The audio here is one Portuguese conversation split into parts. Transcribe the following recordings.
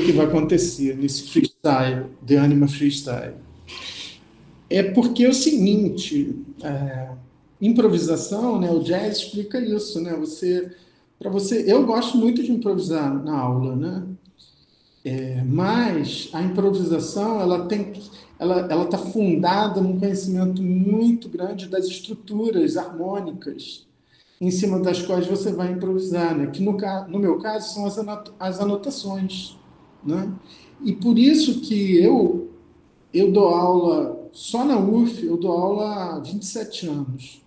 que vai acontecer nesse freestyle, The Anima Freestyle. É porque é o seguinte, improvisação, né? O jazz explica isso, né? Para você, eu gosto muito de improvisar na aula, né? Mas a improvisação ela está fundada num conhecimento muito grande das estruturas harmônicas em cima das quais você vai improvisar, né? Que no meu caso são as anotações, né? E por isso que eu dou aula só na UF, eu dou aula há 27 anos.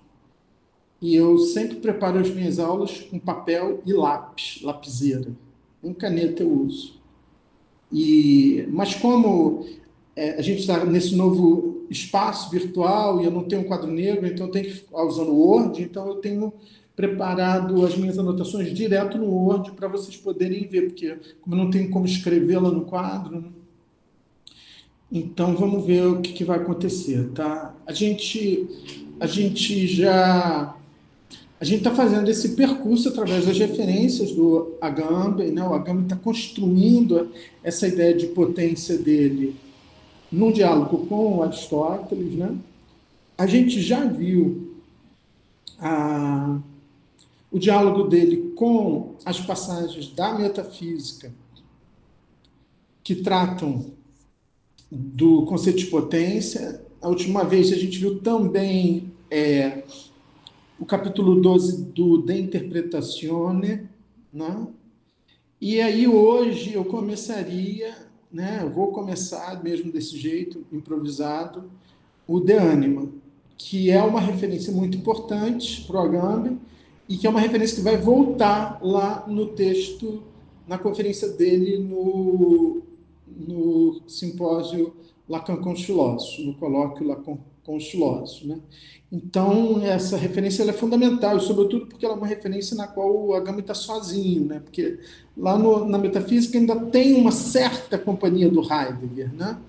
E eu sempre preparo as minhas aulas com papel e lápis, lapiseira. Nem caneta eu uso. Mas como a gente está nesse novo espaço virtual e eu não tenho um quadro negro, então eu tenho que ficar usando o Word, então eu tenho preparado as minhas anotações direto no Word para vocês poderem ver, porque como eu não tenho como escrevê-la no quadro, né? Então vamos ver o que vai acontecer, tá? A gente está fazendo esse percurso através das referências do Agamben, né? O Agamben está construindo essa ideia de potência dele num diálogo com o Aristóteles, né? A gente já viu a, o diálogo dele com as passagens da metafísica que tratam do conceito de potência. A última vez a gente viu também o capítulo 12 do De Interpretazione, né? E aí hoje eu começaria, né? Eu vou começar mesmo desse jeito, improvisado, o De Anima, que é uma referência muito importante para o Agamben e que é uma referência que vai voltar lá no texto, na conferência dele no simpósio Lacan com os Filósofos, no colóquio Lacan com os Filósofos, né? Então, essa referência ela é fundamental, e sobretudo porque ela é uma referência na qual o Agamben está sozinho, né? Porque lá na metafísica ainda tem uma certa companhia do Heidegger, né?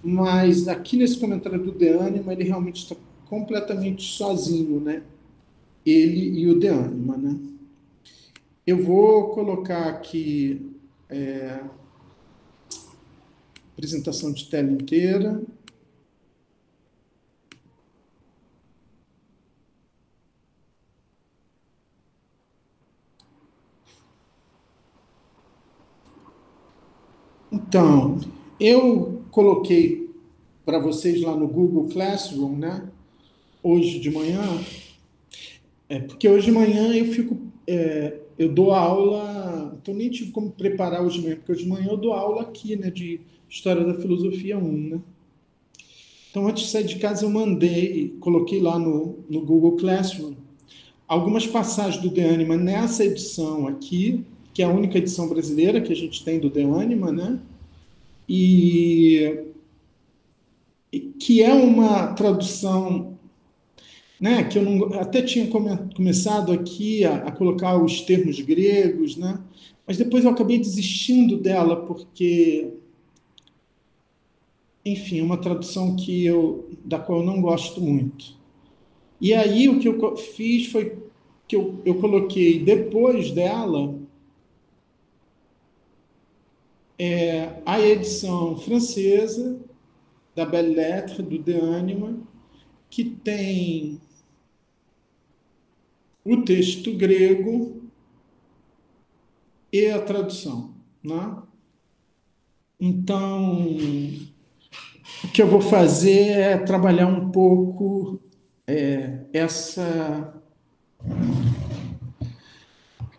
Mas aqui nesse comentário do De Anima, ele realmente está completamente sozinho, né? Ele e o De Anima, né? Eu vou colocar aqui apresentação de tela inteira. Então, eu coloquei para vocês lá no Google Classroom, né? Hoje de manhã, porque hoje de manhã eu dou aula, então nem tive como preparar hoje de manhã, porque hoje de manhã eu dou aula aqui, né, de História da Filosofia 1, né? Então, antes de sair de casa, eu coloquei lá no Google Classroom algumas passagens do De Anima nessa edição aqui, que é a única edição brasileira que a gente tem do De Anima, né? E que é uma tradução, né, que eu não, até tinha começado aqui a colocar os termos gregos, né, mas depois eu acabei desistindo dela, porque, enfim, é uma tradução da qual eu não gosto muito. E aí o que eu fiz foi que eu coloquei depois dela a edição francesa da Belles Lettres, do De Anima, que tem o texto grego e a tradução, né? Então, o que eu vou fazer é trabalhar um pouco essa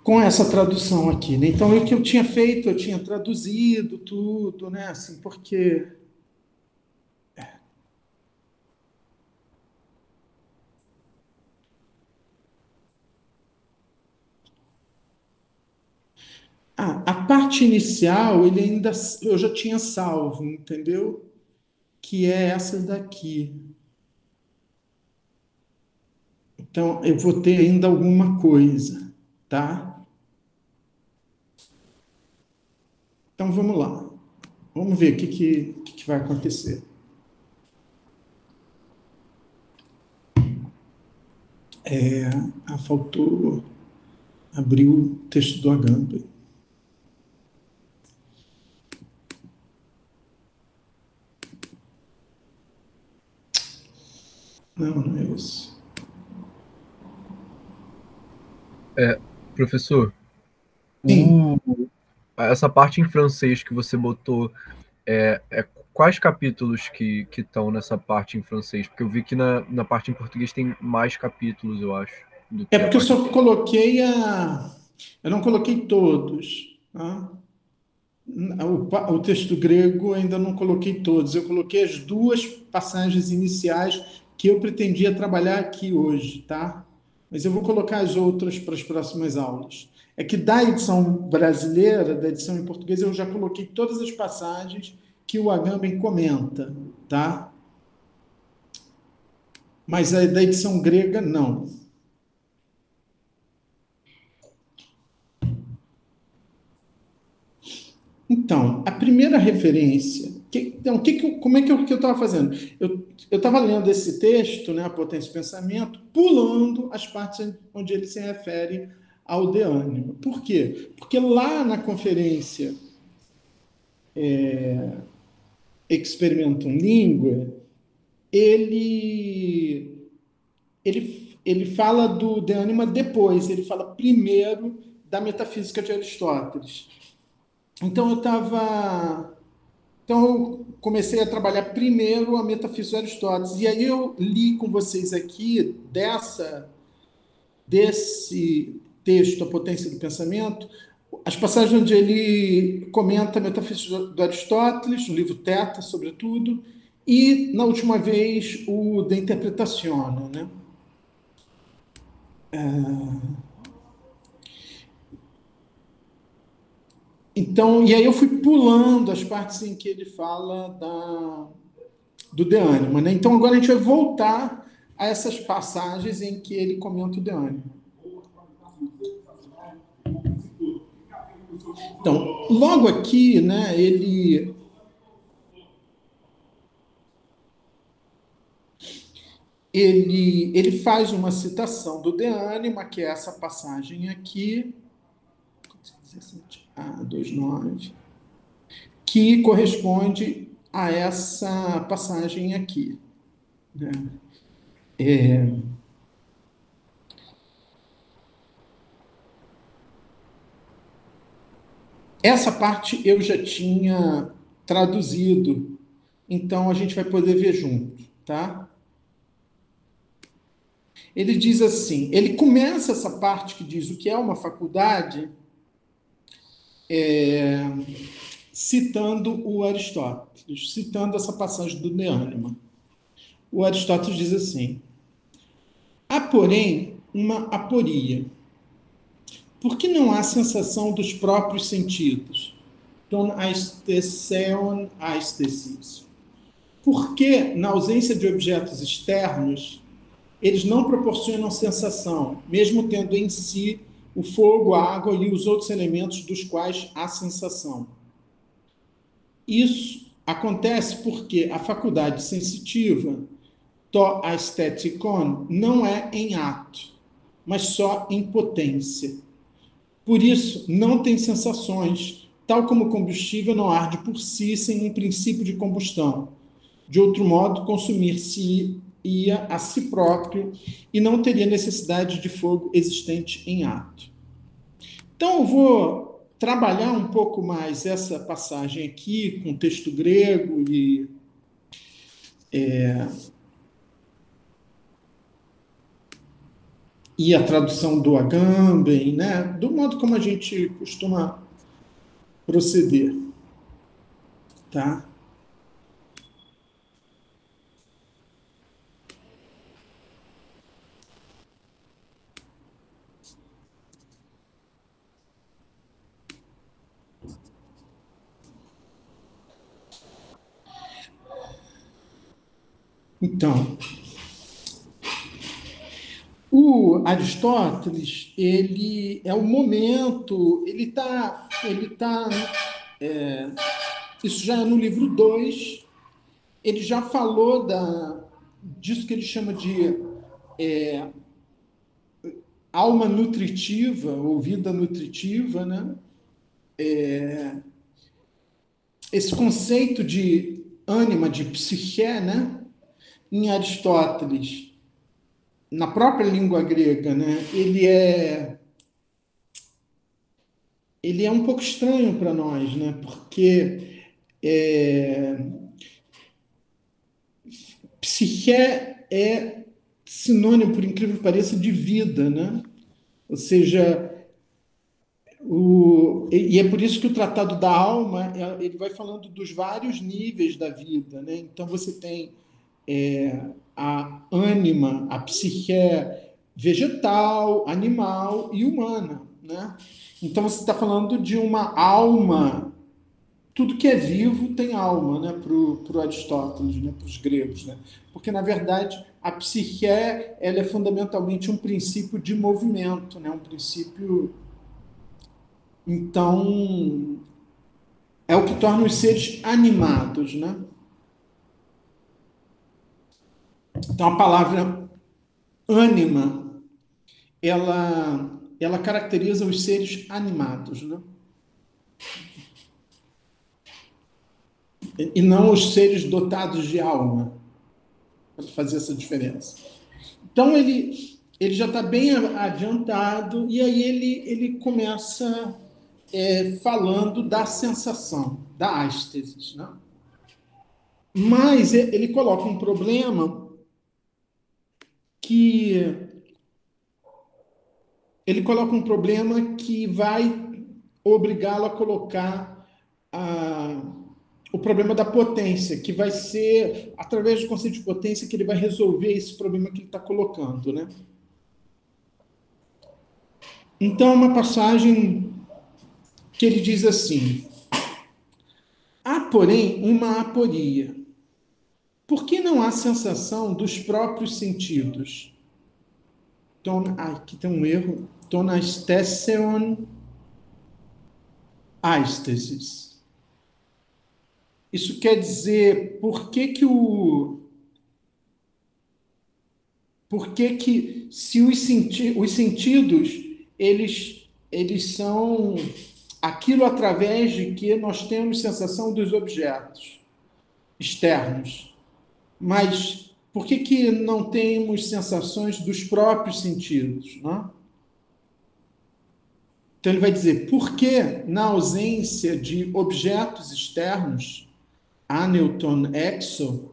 com essa tradução aqui, né? Então, o que eu tinha feito, eu tinha traduzido tudo, né? Assim, porque a parte inicial eu já tinha salvo, entendeu? Que é essa daqui. Então, eu vou ter ainda alguma coisa, tá? Então, vamos lá. Vamos ver o que vai acontecer. Faltou abrir o texto do Agamben. Não, não é isso. Professor, Sim. o, essa parte em francês que você botou, quais capítulos que estão nessa parte em francês? Porque eu vi que na parte em português tem mais capítulos, eu acho, do É que a porque eu parte em só francês. coloquei a. Eu não coloquei todos. Tá? O texto grego ainda não coloquei todos. Eu coloquei as duas passagens iniciais que eu pretendia trabalhar aqui hoje, tá? Mas eu vou colocar as outras para as próximas aulas. É que da edição brasileira, da edição em português, eu já coloquei todas as passagens que o Agamben comenta, tá? Mas a da edição grega, não. Então, a primeira referência. Como é que eu estava fazendo? Eu estava lendo esse texto, né, A Potência do Pensamento, pulando as partes onde ele se refere ao de ânima. Por quê? Porque lá na conferência Experimentum Linguae, ele, ele fala do de ânima depois, ele fala primeiro da metafísica de Aristóteles. Então eu estava Então, eu comecei a trabalhar primeiro a metafísica de Aristóteles. E aí eu li com vocês aqui desse texto, A Potência do Pensamento, as passagens onde ele comenta a metafísica do Aristóteles, no livro Teta, sobretudo, e, na última vez, o De Interpretazione, né? Então, e aí eu fui pulando as partes em que ele fala do De Anima, né? Então agora a gente vai voltar a essas passagens em que ele comenta o De Anima. Então, logo aqui, né, ele faz uma citação do De Anima, que é essa passagem aqui, A29, que corresponde a essa passagem aqui, né? Essa parte eu já tinha traduzido, então a gente vai poder ver junto, tá? Ele diz assim, ele começa essa parte que diz o que é uma faculdade, citando o Aristóteles, citando essa passagem do De Anima. O Aristóteles diz assim: há, porém, uma aporia. Por que não há sensação dos próprios sentidos? Ton aestheseon aesthesis. Porque, na ausência de objetos externos, eles não proporcionam sensação, mesmo tendo em si o fogo, a água e os outros elementos dos quais há sensação. Isso acontece porque a faculdade sensitiva, to aestheticon, não é em ato, mas só em potência. Por isso, não tem sensações, tal como o combustível não arde por si sem um princípio de combustão. De outro modo, consumir-se-ia a si próprio e não teria necessidade de fogo existente em ato. Então, eu vou trabalhar um pouco mais essa passagem aqui, com texto grego e a tradução do Agamben, né? Do modo como a gente costuma proceder, tá? Então, o Aristóteles, ele é o momento, isso já é no livro 2. Ele já falou disso que ele chama de alma nutritiva, ou vida nutritiva, né? Esse conceito de ânima, de psique, né? Em Aristóteles, na própria língua grega, né, ele é um pouco estranho para nós, né, porque é, psique é sinônimo, por incrível que pareça, de vida, né? Ou seja, e é por isso que o Tratado da Alma ele vai falando dos vários níveis da vida, né? Então você tem a ânima, a psique vegetal, animal e humana, né? Então você está falando de uma alma. Tudo que é vivo tem alma, né? Para o Aristóteles, né? Para os gregos, né? Porque na verdade a psique ela é fundamentalmente um princípio de movimento, né? Um princípio. Então é o que torna os seres animados, né? Então a palavra ânima ela caracteriza os seres animados, né? E não os seres dotados de alma, para fazer essa diferença. Então ele já está bem adiantado e aí ele começa falando da sensação, da ástesis, né? Mas ele coloca um problema que vai obrigá-lo a colocar a, o problema da potência, que vai ser através do conceito de potência que ele vai resolver esse problema que ele está colocando, né? Então, uma passagem que ele diz assim: há, porém, uma aporia. Por que não há sensação dos próprios sentidos? Aqui tem um erro. Tonastheseon aistesis. Isso quer dizer, se os sentidos, eles são aquilo através de que nós temos sensação dos objetos externos. Mas por que não temos sensações dos próprios sentidos, né? Então ele vai dizer, por que na ausência de objetos externos, aneuton exo,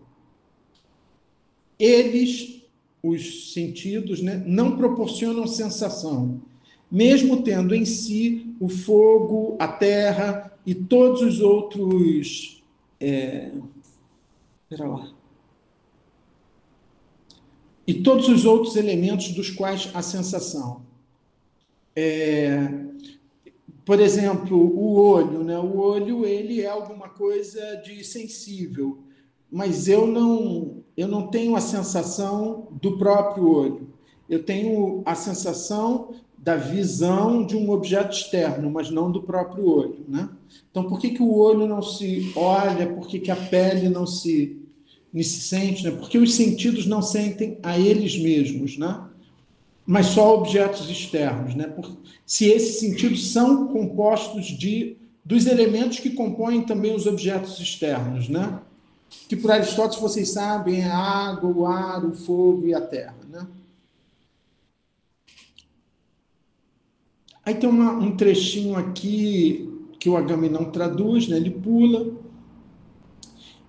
os sentidos, né, não proporcionam sensação, mesmo tendo em si o fogo, a terra e todos os outros. Espera lá. E todos os outros elementos dos quais a sensação. Por exemplo, o olho, né? O olho ele é alguma coisa de sensível, mas eu não tenho a sensação do próprio olho. Eu tenho a sensação da visão de um objeto externo, mas não do próprio olho, né? Então, por que o olho não se olha? Por que a pele não se sente? Né? Porque os sentidos não sentem a eles mesmos, né? Mas só objetos externos, né? Se esses sentidos são compostos dos elementos que compõem também os objetos externos, né? Que por Aristóteles, vocês sabem, é a água, o ar, o fogo e a terra, né? Aí tem um trechinho aqui que o Agame não traduz, né? Ele pula.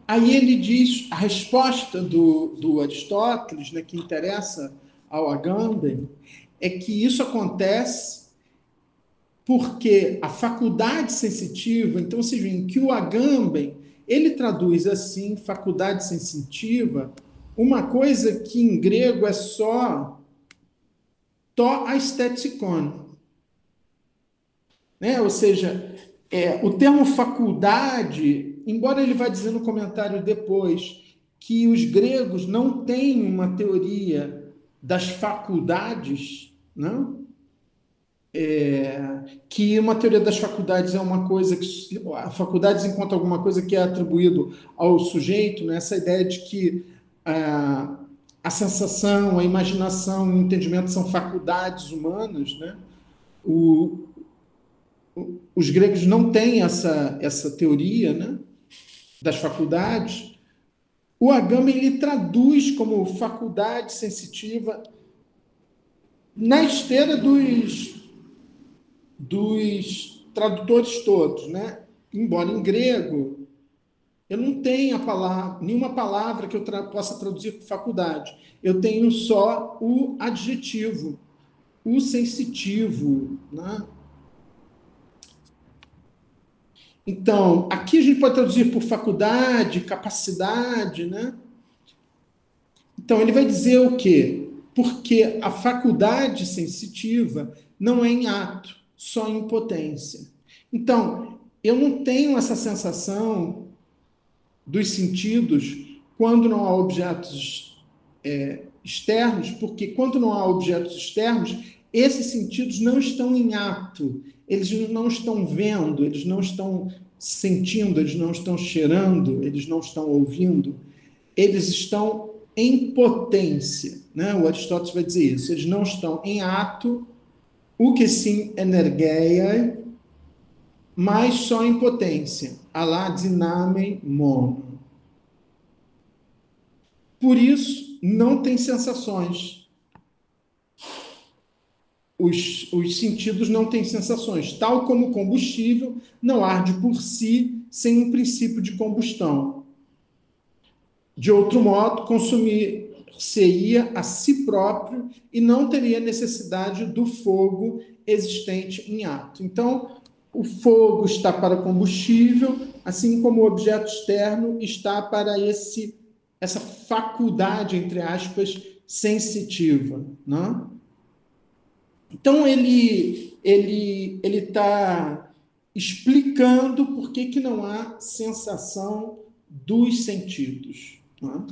Aí ele diz a resposta do Aristóteles, né, que interessa ao Agamben, é que isso acontece porque a faculdade sensitiva, então vocês veem que o Agamben, ele traduz assim, faculdade sensitiva, uma coisa que em grego é só to aesthetikon, né? Ou seja, o termo faculdade, embora ele vá dizer no comentário depois que os gregos não têm uma teoria das faculdades, não? Que uma teoria das faculdades é uma coisa que a faculdades enquanto alguma coisa que é atribuído ao sujeito, né? Essa ideia de que a sensação, a imaginação, o entendimento são faculdades humanas, né? Os gregos não têm essa teoria, né? Das faculdades. O Agamben ele traduz como faculdade sensitiva na esteira dos tradutores todos, né? Embora em grego eu não tenho nenhuma palavra que eu possa traduzir por faculdade. Eu tenho só o adjetivo, o sensitivo, né? Então, aqui a gente pode traduzir por faculdade, capacidade, né? Então, ele vai dizer o quê? Porque a faculdade sensitiva não é em ato, só em potência. Então, eu não tenho essa sensação dos sentidos quando não há objetos externos, porque quando não há objetos externos, esses sentidos não estão em ato, eles não estão vendo, eles não estão sentindo, eles não estão cheirando, eles não estão ouvindo, eles estão em potência, né? O Aristóteles vai dizer isso, eles não estão em ato, o que sim energeia, mas só em potência, alá diname mono. Por isso, não tem sensações. Os sentidos não têm sensações, tal como o combustível não arde por si sem um princípio de combustão. De outro modo, consumir-se-ia a si próprio e não teria necessidade do fogo existente em ato. Então, o fogo está para o combustível, assim como o objeto externo está para essa faculdade, entre aspas, sensitiva. Né? Então, ele está explicando por que não há sensação dos sentidos. Né?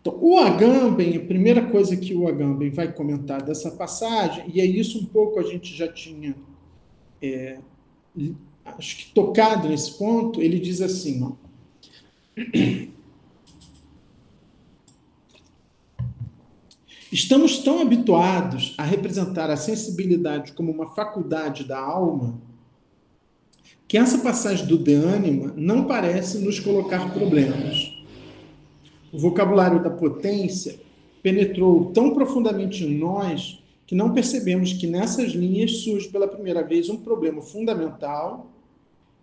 Então, o Agamben, a primeira coisa que o Agamben vai comentar dessa passagem, e é isso um pouco a gente já tinha, acho que tocado nesse ponto, ele diz assim, ó, estamos tão habituados a representar a sensibilidade como uma faculdade da alma, que essa passagem do De Anima não parece nos colocar problemas. O vocabulário da potência penetrou tão profundamente em nós que não percebemos que nessas linhas surge pela primeira vez um problema fundamental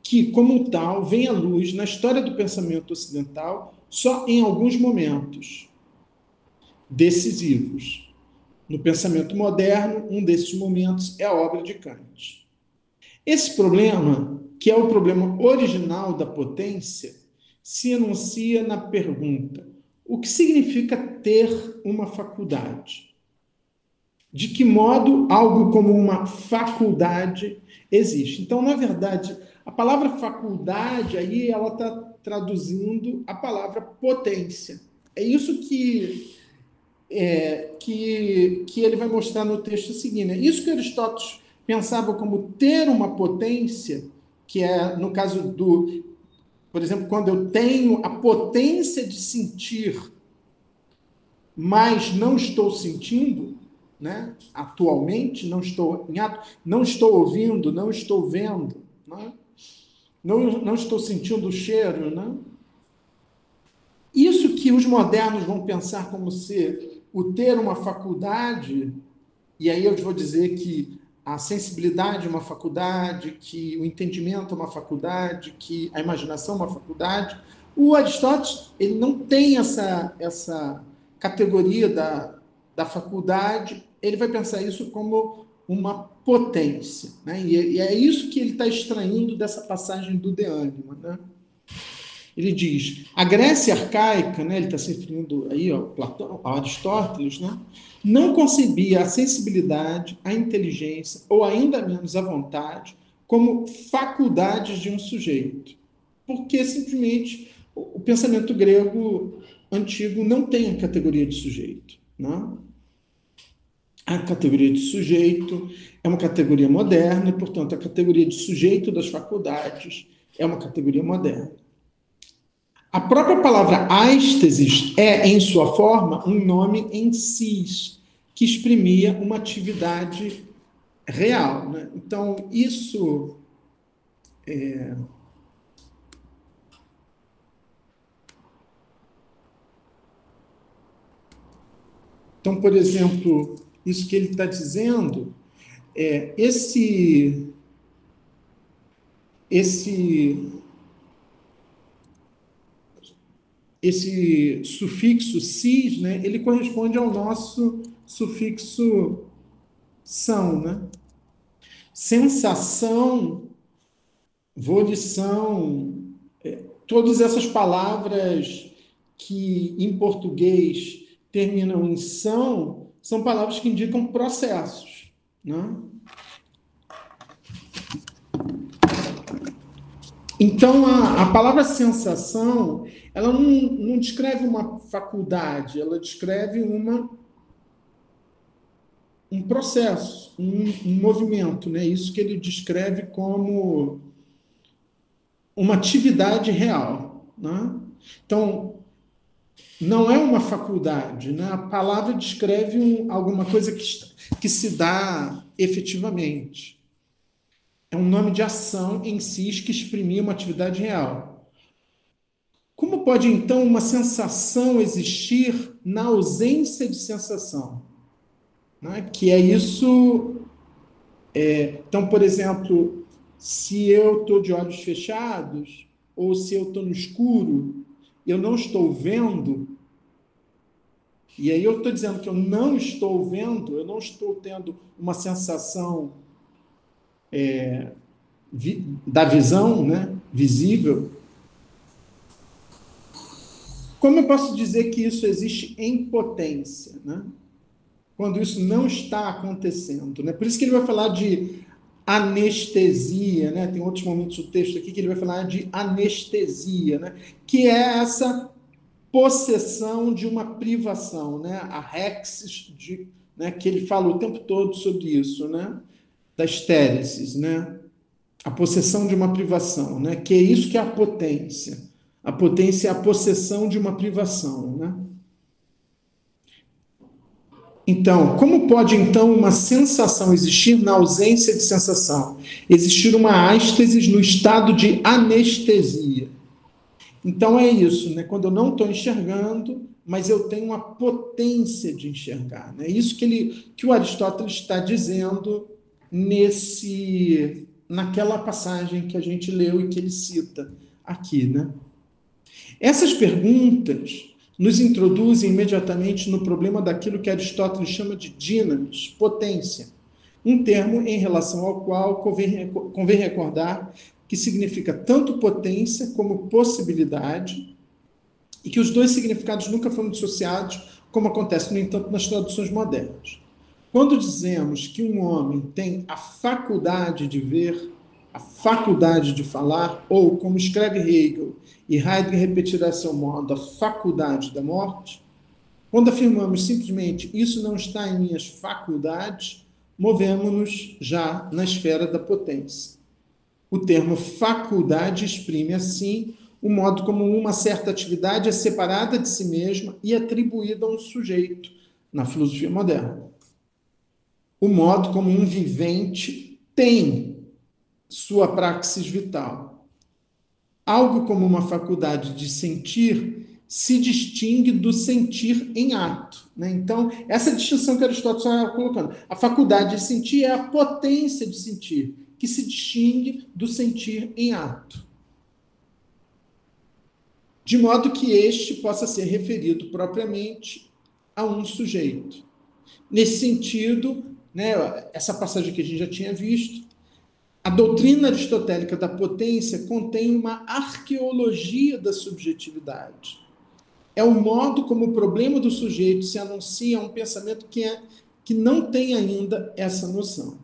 que, como tal, vem à luz na história do pensamento ocidental só em alguns momentos decisivos. No pensamento moderno, um desses momentos é a obra de Kant. Esse problema, que é o problema original da potência, se enuncia na pergunta: o que significa ter uma faculdade? De que modo algo como uma faculdade existe? Então, na verdade, a palavra faculdade aí ela está traduzindo a palavra potência. É isso que ele vai mostrar no texto seguinte. É isso que Aristóteles pensava como ter uma potência, que é, no caso por exemplo, quando eu tenho a potência de sentir, mas não estou sentindo, né? Atualmente, não estou em ato, não estou ouvindo, não estou vendo, né? Não estou sentindo o cheiro, né? Isso que os modernos vão pensar como ser o ter uma faculdade, e aí eu vou dizer que a sensibilidade é uma faculdade, que o entendimento é uma faculdade, que a imaginação é uma faculdade. O Aristóteles ele não tem essa categoria da faculdade, ele vai pensar isso como uma potência. Né? E é isso que ele está extraindo dessa passagem do De Anima. Né? Ele diz, a Grécia arcaica, né, ele está se referindo aí ao Platão, ao Aristóteles, né, não concebia a sensibilidade, a inteligência, ou ainda menos a vontade, como faculdades de um sujeito. Porque simplesmente o pensamento grego antigo não tem a categoria de sujeito. Né? A categoria de sujeito é uma categoria moderna, e, portanto, a categoria de sujeito das faculdades é uma categoria moderna. A própria palavra ástesis é, em sua forma, um nome em si, que exprimia uma atividade real. Né? Então, isso. Então, por exemplo, isso que ele está dizendo, esse sufixo cis, né, ele corresponde ao nosso sufixo são, né? Sensação, volição, todas essas palavras que em português terminam em são palavras que indicam processos, né? Então, a palavra sensação, ela não descreve uma faculdade, ela descreve um processo, um movimento, né? Isso que ele descreve como uma atividade real, né? Então, não é uma faculdade, né? A palavra descreve alguma coisa que se dá efetivamente. É um nome de ação em si que exprimia uma atividade real. Como pode, então, uma sensação existir na ausência de sensação? Né? Que é isso. Então, por exemplo, se eu estou de olhos fechados, ou se eu estou no escuro, eu não estou vendo, e aí eu estou dizendo que eu não estou vendo, eu não estou tendo uma sensação da visão, né, visível. Como eu posso dizer que isso existe em potência, né? Quando isso não está acontecendo, né? Por isso que ele vai falar de anestesia, né? Tem outros momentos do texto aqui que ele vai falar de anestesia, né? Que é essa possessão de uma privação, né? A rexis, né? Que ele fala o tempo todo sobre isso, né? Da estéresis, né? A possessão de uma privação, né? Que é isso que é a potência. A potência é a possessão de uma privação, né? Então, como pode, então, uma sensação existir na ausência de sensação? Existir uma ástesis no estado de anestesia. Então, é isso, né? Quando eu não estou enxergando, mas eu tenho uma potência de enxergar. É, né? Isso que o Aristóteles está dizendo naquela passagem que a gente leu e que ele cita aqui, né? Essas perguntas nos introduzem imediatamente no problema daquilo que Aristóteles chama de dinamis, potência, um termo em relação ao qual convém recordar que significa tanto potência como possibilidade, e que os dois significados nunca foram dissociados, como acontece, no entanto, nas traduções modernas. Quando dizemos que um homem tem a faculdade de ver, a faculdade de falar, ou, como escreve Hegel, e Heidegger repetirá a seu modo, a faculdade da morte, quando afirmamos simplesmente isso não está em minhas faculdades, movemos-nos já na esfera da potência. O termo faculdade exprime, assim, o modo como uma certa atividade é separada de si mesma e atribuída a um sujeito, na filosofia moderna. O modo como um vivente tem sua praxis vital. Algo como uma faculdade de sentir se distingue do sentir em ato, né? Então, essa distinção que Aristóteles está colocando. A faculdade de sentir é a potência de sentir, que se distingue do sentir em ato. De modo que este possa ser referido propriamente a um sujeito. Nesse sentido, né, essa passagem que a gente já tinha visto, a doutrina aristotélica da potência contém uma arqueologia da subjetividade. É o modo como o problema do sujeito se anuncia a um pensamento que não tem ainda essa noção.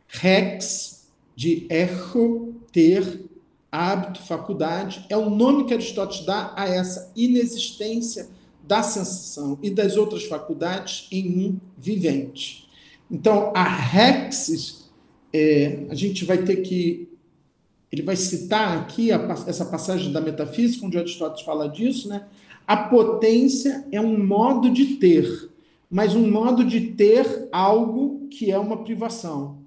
Rex, de echo, ter, hábito, faculdade, é o nome que Aristóteles dá a essa inexistência da sensação e das outras faculdades em um vivente. Então, a rexis, a gente vai ter que... Ele vai citar aqui essa passagem da Metafísica, onde Aristóteles fala disso, né? A potência é um modo de ter, mas um modo de ter algo que é uma privação.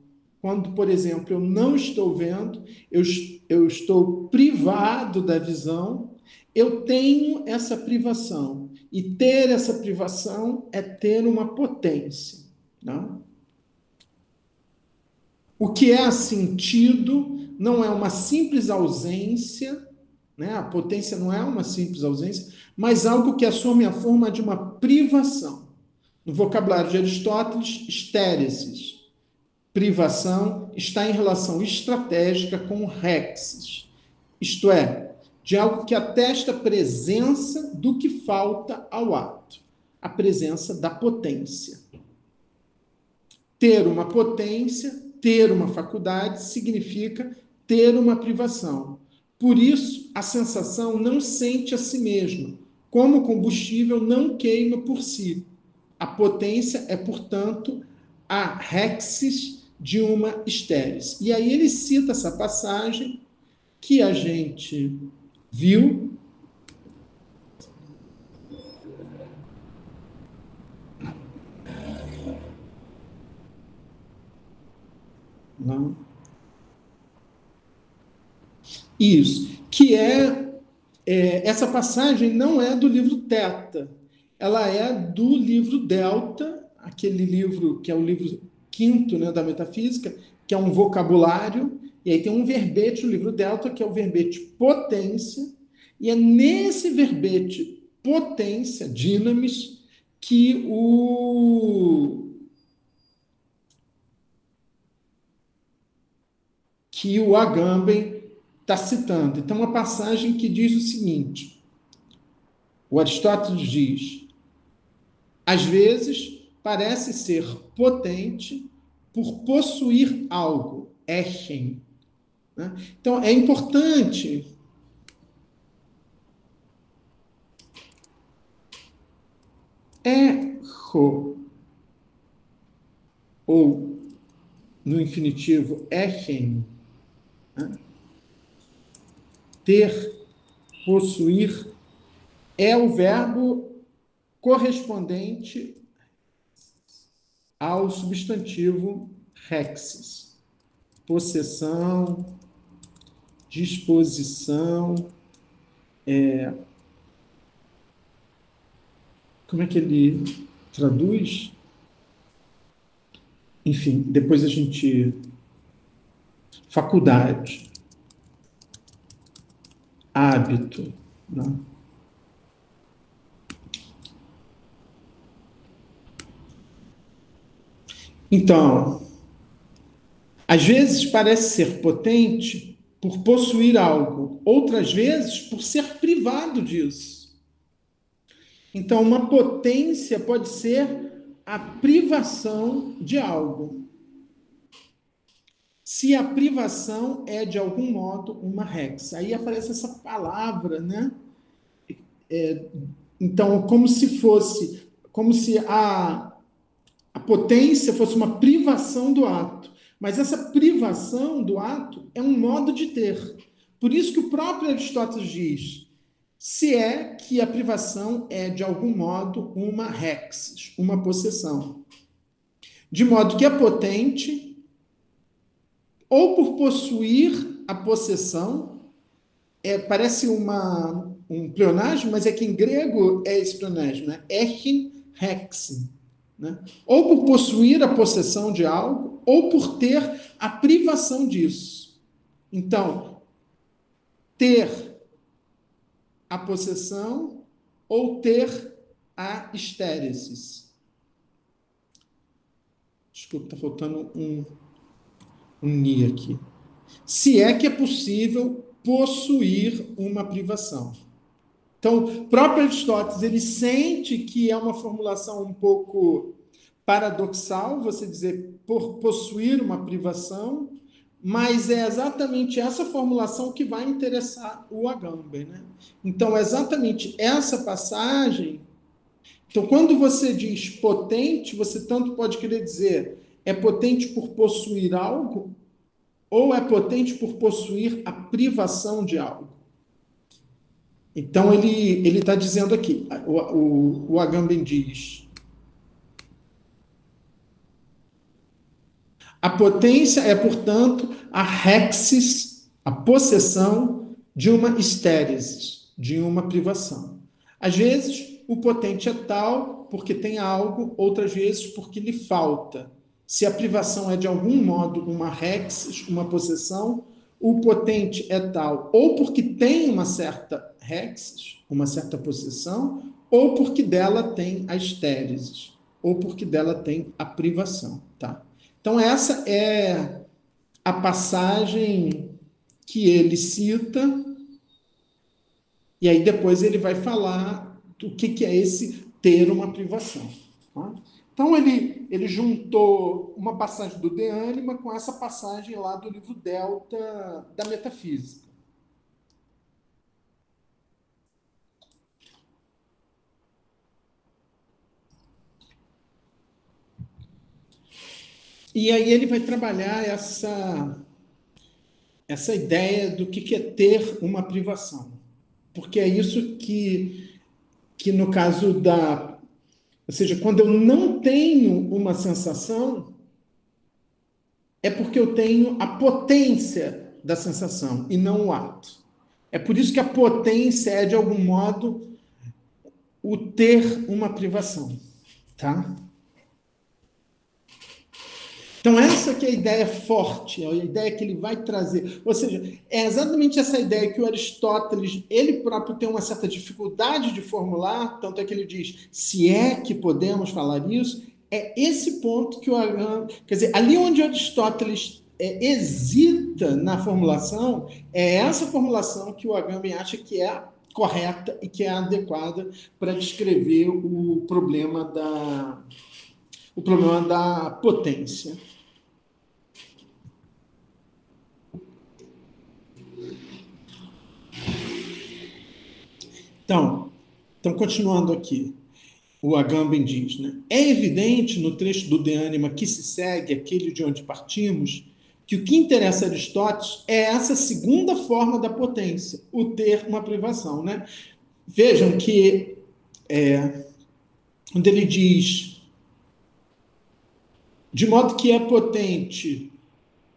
Quando, por exemplo, eu não estou vendo, eu estou privado da visão, eu tenho essa privação. E ter essa privação é ter uma potência. Não? O que é assentido não é uma simples ausência, né? A potência não é uma simples ausência, mas algo que assume a forma de uma privação. No vocabulário de Aristóteles, estéresis, privação, está em relação estratégica com rexis, isto é, de algo que atesta a presença do que falta ao ato, a presença da potência. Ter uma potência, ter uma faculdade, significa ter uma privação. Por isso, a sensação não sente a si mesma, como o combustível não queima por si. A potência é, portanto, a rexis de uma estéreis. E aí ele cita essa passagem que a gente viu. Não. Isso, que essa passagem não é do livro Teta, ela é do livro Delta, aquele livro que é o livro quinto, né, da metafísica, que é um vocabulário, e aí tem um verbete no livro Delta, que é o verbete potência, e é nesse verbete potência, dinamis, que o Agamben está citando. Então, uma passagem que diz o seguinte: o Aristóteles diz, às vezes parece ser potente por possuir algo, echen. Né? Então, é importante echo, ou no infinitivo echen, né? Ter, possuir, é o verbo correspondente ao substantivo rexis. Possessão, disposição, como é que ele traduz? Enfim, depois a gente... Faculdade, hábito, né? Então, às vezes parece ser potente por possuir algo, outras vezes por ser privado disso. Então, uma potência pode ser a privação de algo. Se a privação é, de algum modo, uma rex. Aí aparece essa palavra, né? Então, como se a potência fosse uma privação do ato. Mas essa privação do ato é um modo de ter. Por isso que o próprio Aristóteles diz, se é que a privação é, de algum modo, uma rexis, uma possessão. De modo que é potente, ou por possuir a possessão, parece um pleonasmo, mas é que em grego é esse pleonasmo, né? Echin rexin. Né? Ou por possuir a possessão de algo, ou por ter a privação disso. Então, ter a possessão ou ter a estéresis. Desculpa, está faltando um ni aqui. Se é que é possível possuir uma privação. Então, o próprio Aristóteles, ele sente que é uma formulação um pouco paradoxal, você dizer por possuir uma privação, mas é exatamente essa formulação que vai interessar o Agamben, né? Então, é exatamente essa passagem. Então, quando você diz potente, você tanto pode querer dizer é potente por possuir algo, ou é potente por possuir a privação de algo. Então, ele está dizendo aqui, o Agamben diz, a potência é, portanto, a rexis, a possessão de uma estéresis. de uma privação. Às vezes, o potente é tal porque tem algo, outras vezes porque lhe falta. Se a privação é de algum modo uma rexis, uma possessão, o potente é tal ou porque tem uma certa rexis, uma certa possessão, ou porque dela tem a estéresis, ou porque dela tem a privação, tá? Então essa é a passagem que ele cita, e aí depois ele vai falar do que é esse ter uma privação. Tá? Então ele juntou uma passagem do De Anima com essa passagem lá do livro Delta da Metafísica. E aí ele vai trabalhar essa ideia do que é ter uma privação. Porque é isso que no caso da... Ou seja, quando eu não tenho uma sensação, é porque eu tenho a potência da sensação e não o ato. É por isso que a potência é, de algum modo, o ter uma privação. Tá? Então, essa que é a ideia forte, é a ideia que ele vai trazer. Ou seja, é exatamente essa ideia que o Aristóteles, ele próprio tem uma certa dificuldade de formular, tanto é que ele diz, se é que podemos falar isso, é esse ponto que o Agamben... Quer dizer, ali onde o Aristóteles hesita na formulação, é essa formulação que o Agamben acha que é correta e que é adequada para descrever o problema da potência. Então, continuando aqui, o Agamben diz, né? É evidente no trecho do De Anima que se segue, aquele de onde partimos, que o que interessa a Aristóteles é essa segunda forma da potência, o ter uma privação, né? Vejam que quando ele diz de modo que é potente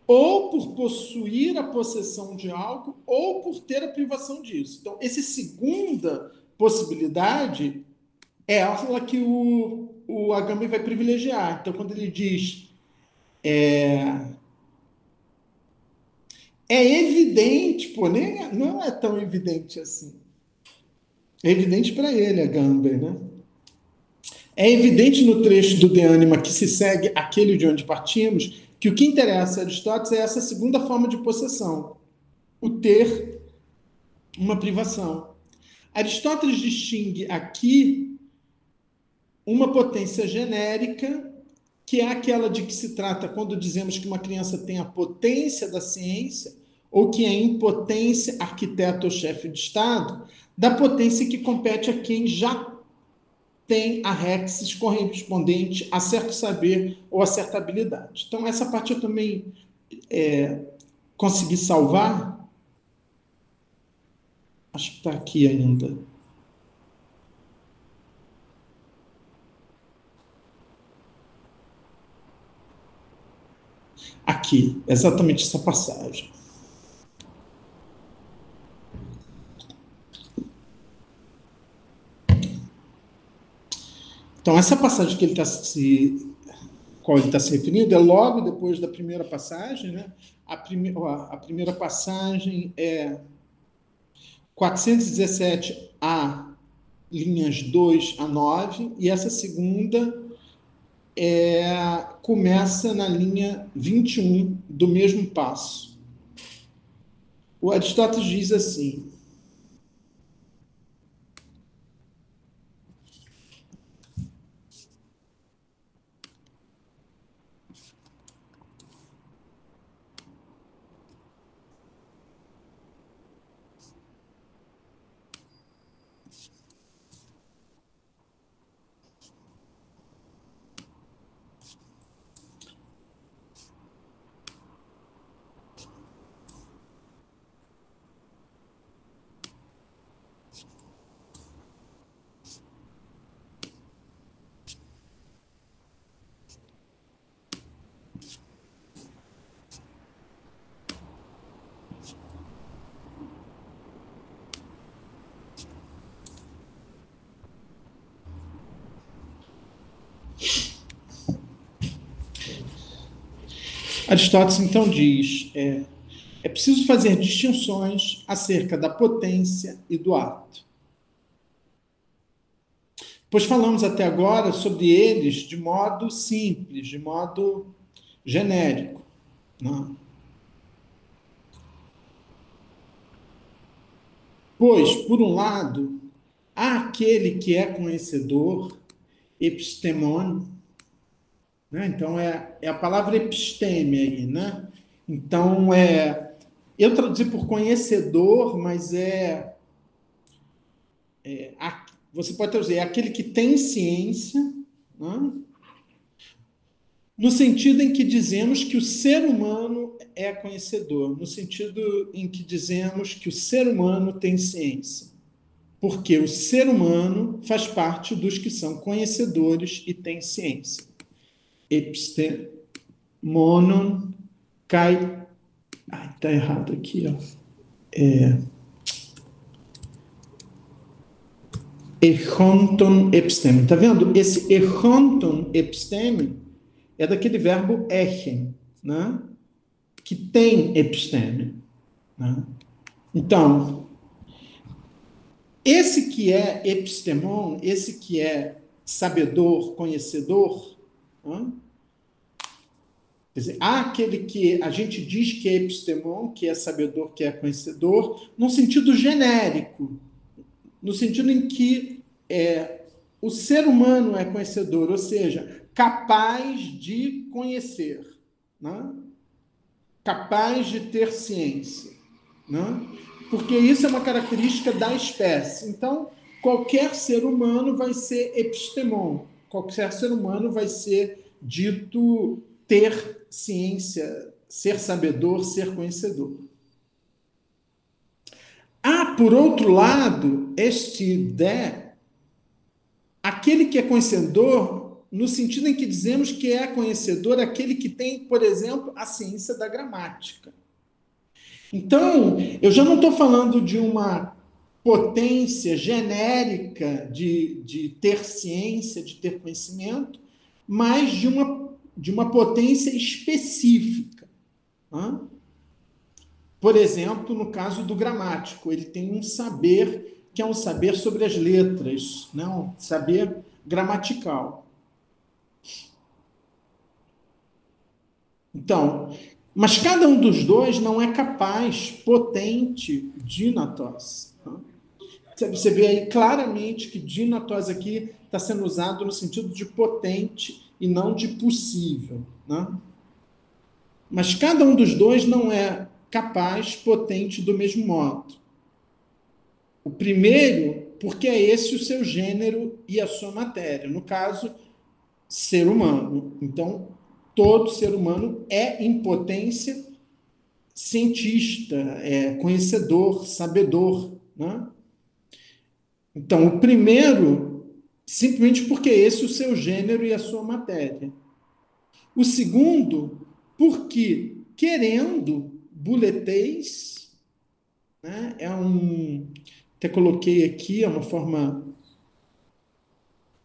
ou por possuir a possessão de algo ou por ter a privação disso. Então, essa segunda possibilidade é aquela que o Agamben vai privilegiar. Então, quando ele diz é evidente, pô, nem, não é tão evidente assim. É evidente para ele, Agamben, né? É evidente no trecho do De Anima que se segue aquele de onde partimos que o que interessa a Aristóteles é essa segunda forma de possessão, o ter uma privação. Aristóteles distingue aqui uma potência genérica, que é aquela de que se trata quando dizemos que uma criança tem a potência da ciência, ou que é impotência arquiteto ou chefe de Estado, da potência que compete a quem já tem a rexis correspondente a certo saber ou a certa habilidade. Então, essa parte eu também consegui salvar. Acho que está aqui ainda. Aqui, exatamente essa passagem. Então, essa passagem que ele está qual ele está se referindo é logo depois da primeira passagem, né? A primeira passagem é 417a, linhas 2 a 9, e essa segunda começa na linha 21 do mesmo passo. O Aristóteles diz assim: Aristóteles, então, diz: é preciso fazer distinções acerca da potência e do ato. Pois falamos até agora sobre eles de modo simples, de modo genérico. Não? Pois, por um lado, há aquele que é conhecedor, epistemon, né? Então é a palavra episteme aí, né? Então eu traduzi por conhecedor, mas você pode traduzir, é aquele que tem ciência, né? No sentido em que dizemos que o ser humano é conhecedor, no sentido em que dizemos que o ser humano tem ciência. Porque o ser humano faz parte dos que são conhecedores e têm ciência. Epistemonon kai... Ai, tá errado aqui, ó. Echonton episteme. Tá vendo? Esse echonton episteme é daquele verbo echen, né? Que tem episteme. Né? Então, esse que é epistemon, esse que é sabedor, conhecedor, né? Quer dizer, há aquele que a gente diz que é epistemon, que é sabedor, que é conhecedor, num sentido genérico, no sentido em que o ser humano é conhecedor, ou seja, capaz de conhecer, né? Capaz de ter ciência, né? Porque isso é uma característica da espécie. Então, qualquer ser humano vai ser epistemon, qualquer ser humano vai ser dito ter ciência, ser sabedor, ser conhecedor. Há, por outro lado, aquele que é conhecedor, no sentido em que dizemos que é conhecedor aquele que tem, por exemplo, a ciência da gramática. Então, eu já não estou falando de uma potência genérica de ter ciência, de ter conhecimento, mas de uma potência específica. Né? Por exemplo, no caso do gramático, ele tem um saber que é um saber sobre as letras, né? Um saber gramatical. Então, mas cada um dos dois não é capaz, potente, dinatos. Você vê aí claramente que dinatos aqui está sendo usado no sentido de potente e não de possível. Né? Mas cada um dos dois não é capaz, potente do mesmo modo. O primeiro, porque é esse o seu gênero e a sua matéria. No caso, ser humano. Então, todo ser humano é, em potência, cientista, conhecedor, sabedor. Né? Então, o primeiro, simplesmente porque esse é o seu gênero e a sua matéria. O segundo, porque, querendo, buleteis, né? Até coloquei aqui, é uma forma...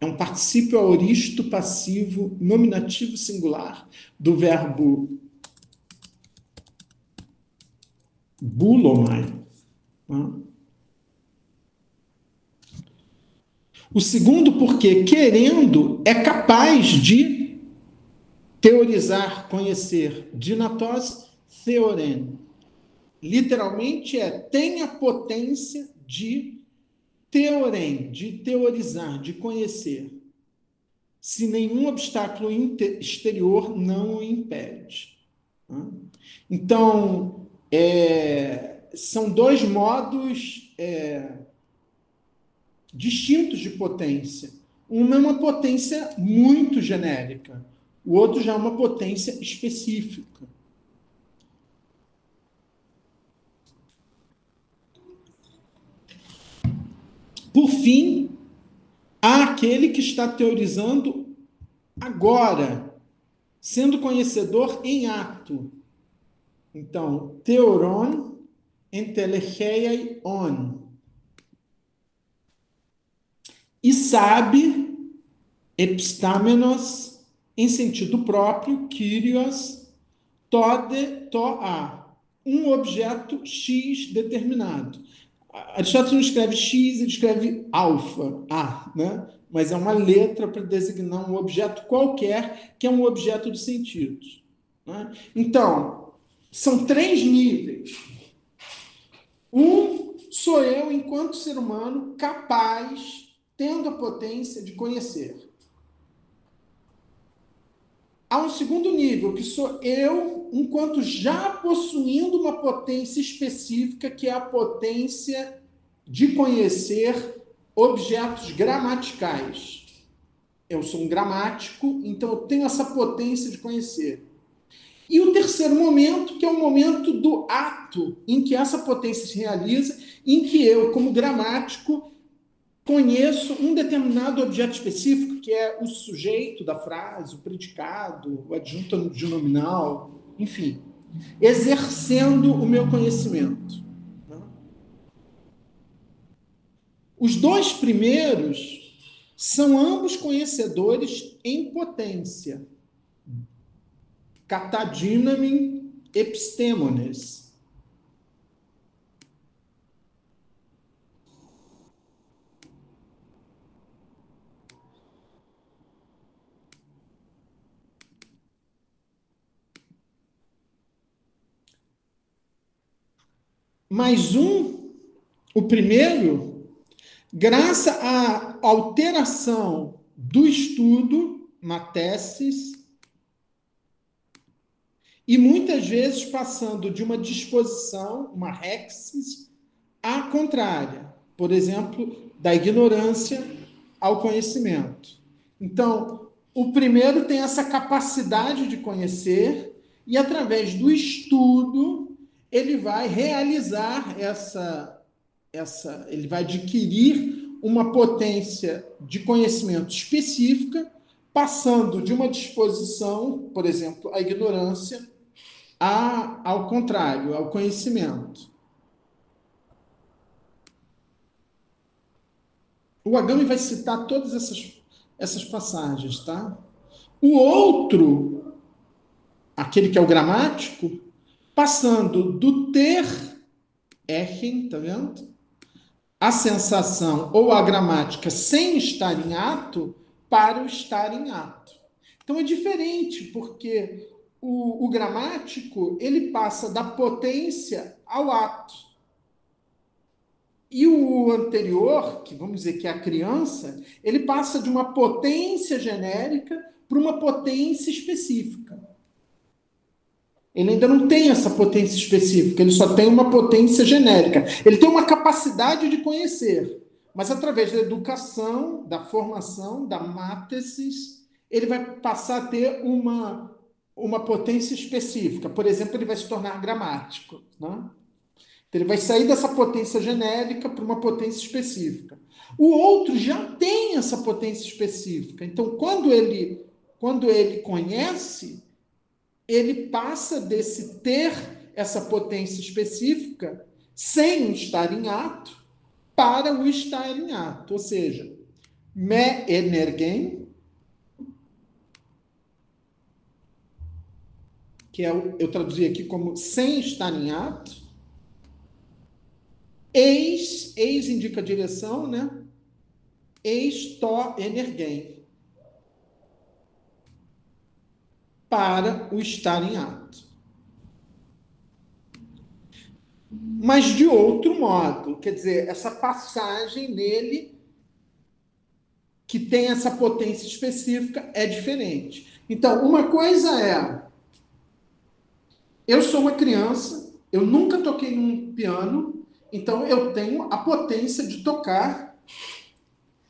É um particípio aoristo passivo nominativo singular do verbo bulomai. Né? O segundo, porque querendo, é capaz de teorizar, conhecer. Dinatos theoren. Literalmente tem a potência de teorem, de teorizar, de conhecer. Se nenhum obstáculo exterior não o impede. Então, são dois modos distintos de potência. Uma é uma potência muito genérica, o outro já é uma potência específica. Por fim, há aquele que está teorizando agora, sendo conhecedor em ato. Então, theoron entelecheiai on. E sabe, epistamenos, em sentido próprio, kyrios, tode, toa, um objeto X determinado. Aristóteles não escreve X, ele escreve alfa, A, né? Mas é uma letra para designar um objeto qualquer, que é um objeto de sentidos. Né? Então, são 3 níveis. Um, sou eu, enquanto ser humano, capaz, tendo a potência de conhecer. Há um segundo nível, que sou eu, enquanto já possuindo uma potência específica, que é a potência de conhecer objetos gramaticais. Eu sou um gramático, então eu tenho essa potência de conhecer. E o terceiro momento, que é o momento do ato, em que essa potência se realiza, em que eu, como gramático, conheço um determinado objeto específico, que é o sujeito da frase, o predicado, o adjunto de nominal, enfim, exercendo o meu conhecimento. Os 2 primeiros são ambos conhecedores em potência. Katadinamin epistemones. Mais o primeiro, graças à alteração do estudo, matesis, e muitas vezes passando de uma disposição, uma rexis, à contrária. Por exemplo, da ignorância ao conhecimento. Então, o primeiro tem essa capacidade de conhecer e, através do estudo, ele vai realizar ele vai adquirir uma potência de conhecimento específica, passando de uma disposição, por exemplo, a ignorância, ao contrário, ao conhecimento. O Agami vai citar todas essas passagens, tá? O outro, aquele que é o gramático, passando do ter, erren, tá vendo? A sensação ou a gramática sem estar em ato, para o estar em ato. Então é diferente, porque o gramático, ele passa da potência ao ato. E o anterior, que vamos dizer que é a criança, ele passa de uma potência genérica para uma potência específica. Ele ainda não tem essa potência específica, ele só tem uma potência genérica. Ele tem uma capacidade de conhecer, mas através da educação, da formação, da mátesis, ele vai passar a ter uma potência específica. Por exemplo, ele vai se tornar gramático, né? Então, ele vai sair dessa potência genérica para uma potência específica. O outro já tem essa potência específica. Então, quando ele conhece, ele passa desse ter essa potência específica sem estar em ato para o estar em ato. Ou seja, me energen, que eu traduzi aqui como sem estar em ato. Eis indica a direção, né? Eis to energen, para o estar em ato. Mas de outro modo, quer dizer, essa passagem nele, que tem essa potência específica, é diferente. Então, uma coisa é, eu sou uma criança, eu nunca toquei num piano, então eu tenho a potência de tocar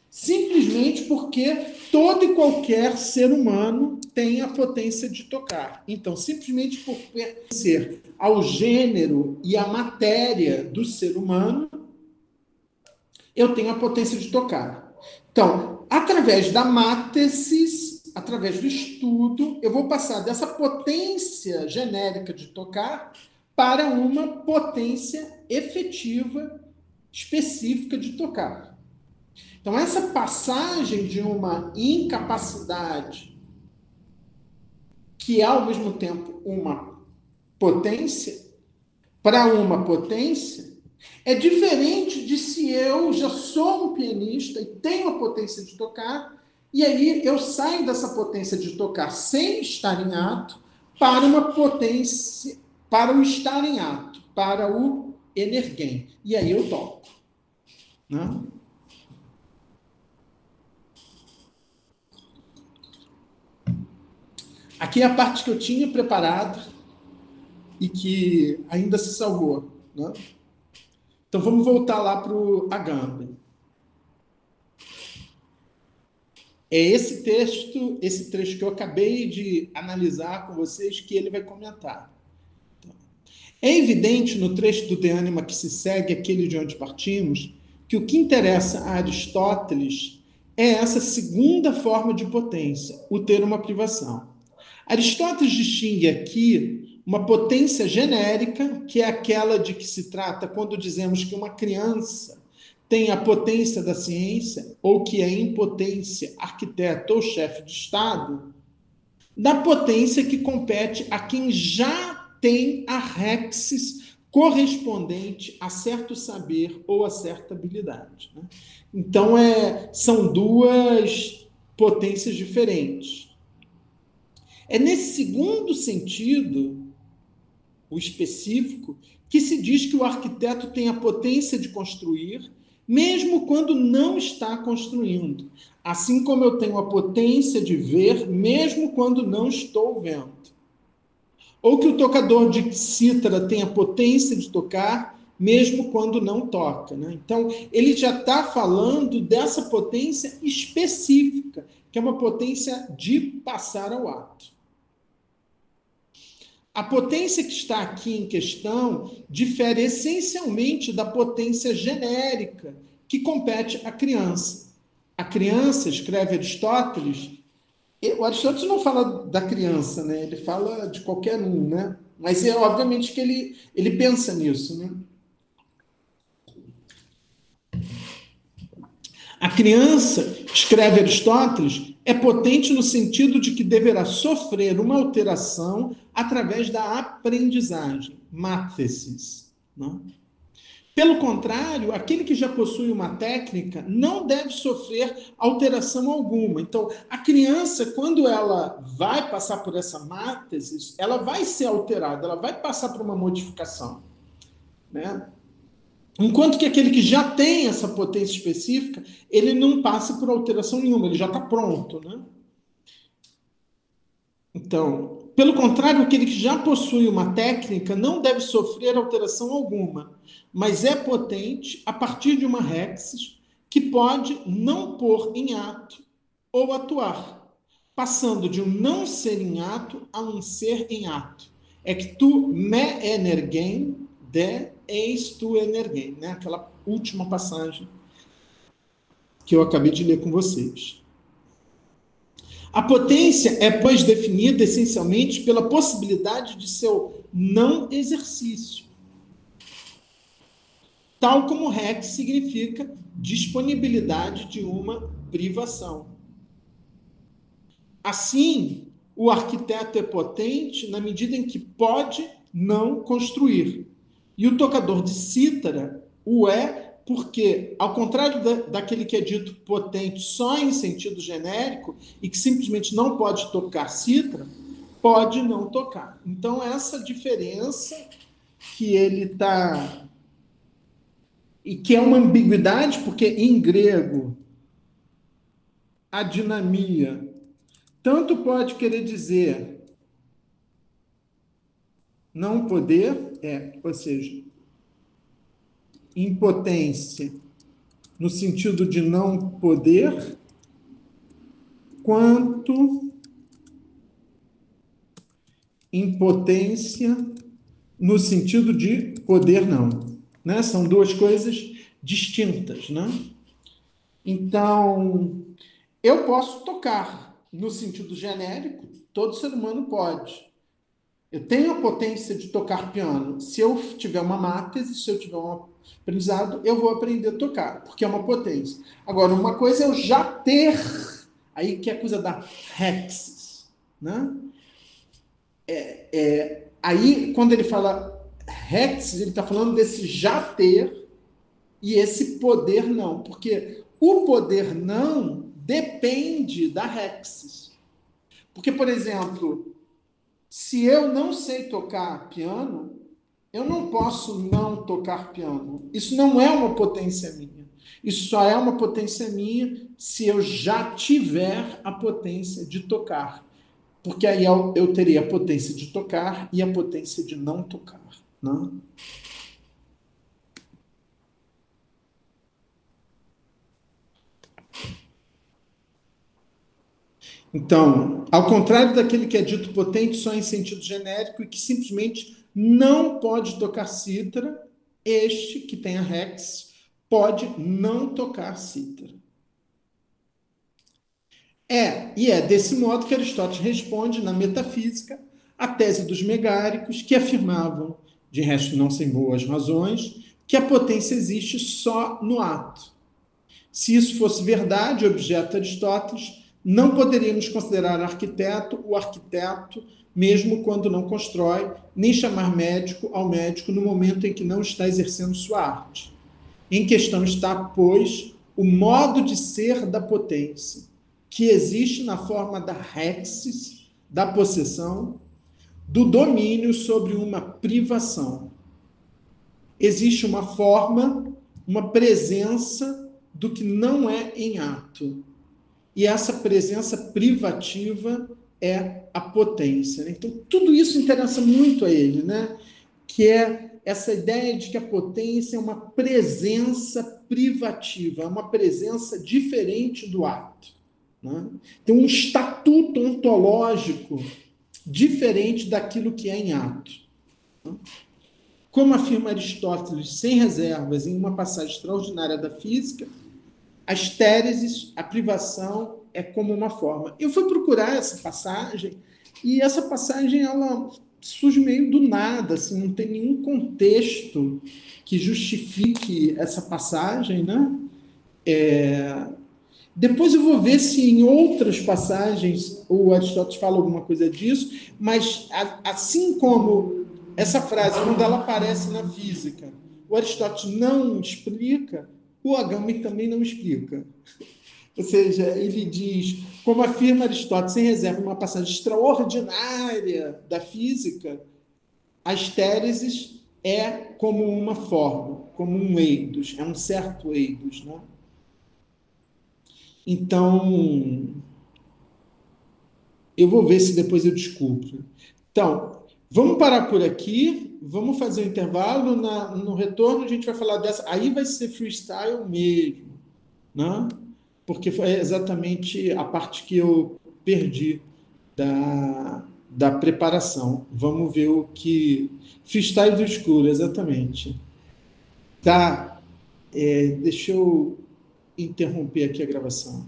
simplesmente porque todo e qualquer ser humano tem a potência de tocar. Então, simplesmente por pertencer ao gênero e à matéria do ser humano, eu tenho a potência de tocar. Então, através da mátesis, através do estudo, eu vou passar dessa potência genérica de tocar para uma potência efetiva, específica de tocar. Então, essa passagem de uma incapacidade, que é ao mesmo tempo uma potência para uma potência é diferente de se eu já sou um pianista e tenho a potência de tocar, e aí eu saio dessa potência de tocar sem estar em ato para uma potência, para o estar em ato, para o energem. E aí eu toco. Né? Aqui é a parte que eu tinha preparado e que ainda se salvou. Né? Então vamos voltar lá para o Agamben. É esse texto, esse trecho que eu acabei de analisar com vocês, que ele vai comentar. É evidente no trecho do De Anima que se segue, aquele de onde partimos, que o que interessa a Aristóteles é essa segunda forma de potência, o ter uma privação. Aristóteles distingue aqui uma potência genérica, que é aquela de que se trata quando dizemos que uma criança tem a potência da ciência, ou que é em potência arquiteto ou chefe de Estado, da potência que compete a quem já tem a rexis correspondente a certo saber ou a certa habilidade. Né? Então, são duas potências diferentes. É nesse segundo sentido, o específico, que se diz que o arquiteto tem a potência de construir, mesmo quando não está construindo. Assim como eu tenho a potência de ver, mesmo quando não estou vendo. Ou que o tocador de cítara tem a potência de tocar, mesmo quando não toca. Né? Então, ele já está falando dessa potência específica, que é uma potência de passar ao ato. A potência que está aqui em questão difere essencialmente da potência genérica que compete à criança. A criança, escreve Aristóteles, o Aristóteles não fala da criança, né? Ele fala de qualquer um, né? Mas é obviamente que ele pensa nisso, né? A criança, escreve Aristóteles, é potente no sentido de que deverá sofrer uma alteração através da aprendizagem, máthesis. Não? Pelo contrário, aquele que já possui uma técnica não deve sofrer alteração alguma. Então, a criança, quando ela vai passar por essa máthesis, ela vai ser alterada, ela vai passar por uma modificação. Né? Enquanto que aquele que já tem essa potência específica, ele não passa por alteração nenhuma, ele já está pronto. Né? Então, pelo contrário, aquele que já possui uma técnica não deve sofrer alteração alguma, mas é potente a partir de uma rexis que pode não pôr em ato ou atuar, passando de um não ser em ato a um ser em ato. É que tu me energen de eis tu energen, né? Aquela última passagem que eu acabei de ler com vocês. A potência é, pois, definida essencialmente pela possibilidade de seu não exercício, tal como rex significa disponibilidade de uma privação. Assim, o arquiteto é potente na medida em que pode não construir. E o tocador de cítara o é porque, ao contrário daquele que é dito potente só em sentido genérico e que simplesmente não pode tocar cítara, pode não tocar. Então, essa diferença que ele está... E que é uma ambiguidade, porque em grego, a dinamia tanto pode querer dizer não poder, ou seja, impotência no sentido de não poder, quanto impotência no sentido de poder não. Né? São duas coisas distintas. Né? Então, eu posso tocar no sentido genérico, todo ser humano pode. Eu tenho a potência de tocar piano. Se eu tiver uma máthese, se eu tiver um aprendizado, eu vou aprender a tocar, porque é uma potência. Agora, uma coisa é eu já ter, aí que é a coisa da rexis, né? Aí, quando ele fala rex, ele está falando desse já ter e esse poder não, porque o poder não depende da rexis. Porque, por exemplo, se eu não sei tocar piano, eu não posso não tocar piano. Isso não é uma potência minha. Isso só é uma potência minha se eu já tiver a potência de tocar. Porque aí eu teria a potência de tocar e a potência de não tocar. Né? Então, ao contrário daquele que é dito potente só em sentido genérico e que simplesmente não pode tocar cítara, este que tem a rex pode não tocar cítara. E é desse modo que Aristóteles responde na Metafísica à tese dos megáricos que afirmavam, de resto não sem boas razões, que a potência existe só no ato. Se isso fosse verdade, objeto Aristóteles, não poderíamos considerar arquiteto o arquiteto, mesmo quando não constrói, nem chamar médico ao médico no momento em que não está exercendo sua arte. Em questão está, pois, o modo de ser da potência, que existe na forma da rexis, da possessão, do domínio sobre uma privação. Existe uma forma, uma presença do que não é em ato. E essa presença privativa é a potência. Né? Então, tudo isso interessa muito a ele, né? Que é essa ideia de que a potência é uma presença privativa, é uma presença diferente do ato. Né? Tem um estatuto ontológico diferente daquilo que é em ato. Né? Como afirma Aristóteles, sem reservas, em uma passagem extraordinária da física, a estérese, a privação, é como uma forma. Eu fui procurar essa passagem, e essa passagem ela surge meio do nada, assim, não tem nenhum contexto que justifique essa passagem, né? Depois eu vou ver se em outras passagens o Aristóteles fala alguma coisa disso, mas assim como essa frase, quando ela aparece na física, o Aristóteles não explica, o Agamben também não explica. Ou seja, ele diz, como afirma Aristóteles, sem reserva, uma passagem extraordinária da física, a estérese é como uma forma, como um eidos, é um certo eidos, né? Então, eu vou ver se depois eu descubro. Então, vamos parar por aqui, vamos fazer um intervalo, no retorno a gente vai falar dessa, aí vai ser freestyle mesmo, né? Porque foi exatamente a parte que eu perdi da preparação. Vamos ver o que... Freestyle do escuro, exatamente. Tá, deixa eu interromper aqui a gravação.